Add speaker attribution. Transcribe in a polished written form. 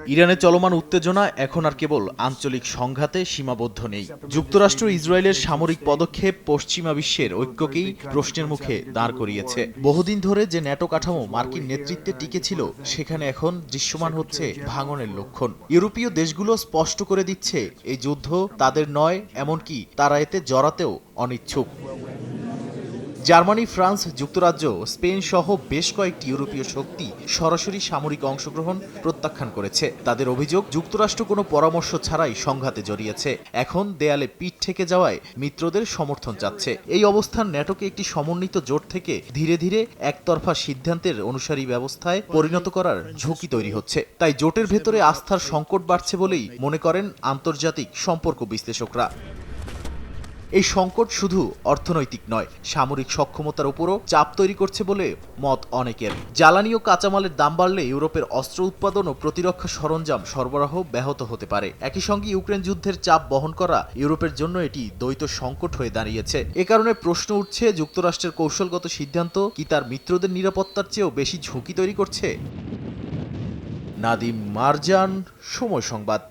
Speaker 1: ইরানে চলমান উত্তেজনা এখন আর কেবল আঞ্চলিক সংঘাতে সীমাবদ্ধ নেই। যুক্তরাষ্ট্র ইসরায়েলের সামরিক পদক্ষেপ পশ্চিমা বিশ্বের ঐক্যকেই প্রশ্নের মুখে দাঁড় করিয়েছে। বহুদিন ধরে যে ন্যাটো কাঠামো মার্কিন নেতৃত্বে টিকে ছিল, সেখানে এখন দৃশ্যমান হচ্ছে ভাঙনের লক্ষণ। ইউরোপীয় দেশগুলো স্পষ্ট করে দিচ্ছে এই যুদ্ধ তাদের নয়, এমনকি তারা এতে জড়াতেও অনিচ্ছুক। জার্মানি, ফ্রান্স, যুক্তরাজ্য, স্পেন সহ বেশ কয়েকটি ইউরোপীয় শক্তি সরাসরি সামরিক অংশগ্রহণ প্রত্যাখ্যান করেছে। তাদের অভিযোগ, যুক্তরাষ্ট্র কোনো পরামর্শ ছাড়াই সংঘাতে জড়িয়েছে। এখন দেয়ালে পিঠ ঠেকে যাওয়ায় মিত্রদের সমর্থন চাচ্ছে। এই অবস্থান ন্যাটোকে একটি সমন্বিত জোট থেকে ধীরে ধীরে একতরফা সিদ্ধান্তের অনুসারী ব্যবস্থায় পরিণত করার ঝুঁকি তৈরি হচ্ছে। তাই জোটের ভেতরে আস্থার সংকট বাড়ছে বলেই মনে করেন আন্তর্জাতিক সম্পর্ক বিশ্লেষকরা। এই সংকট শুধু অর্থনৈতিক নয়, সামরিক সক্ষমতার উপরও চাপ তৈরি করছে বলে মত অনেকের। জ্বালানি ও কাঁচামালের দাম বাড়লে ইউরোপের অস্ত্র উৎপাদন ও প্রতিরক্ষা সরঞ্জাম সরবরাহ ব্যাহত হতে পারে। একই সঙ্গে ইউক্রেন যুদ্ধের চাপ বহন করা ইউরোপের জন্য এটি দ্বৈত সংকট হয়ে দাঁড়িয়েছে। এ কারণে প্রশ্ন উঠছে, যুক্তরাষ্ট্রের কৌশলগত সিদ্ধান্ত কি তার মিত্রদের নিরাপত্তার চেয়েও বেশি ঝুঁকি তৈরি করছে? নাদিম মারজান, সময় সংবাদ।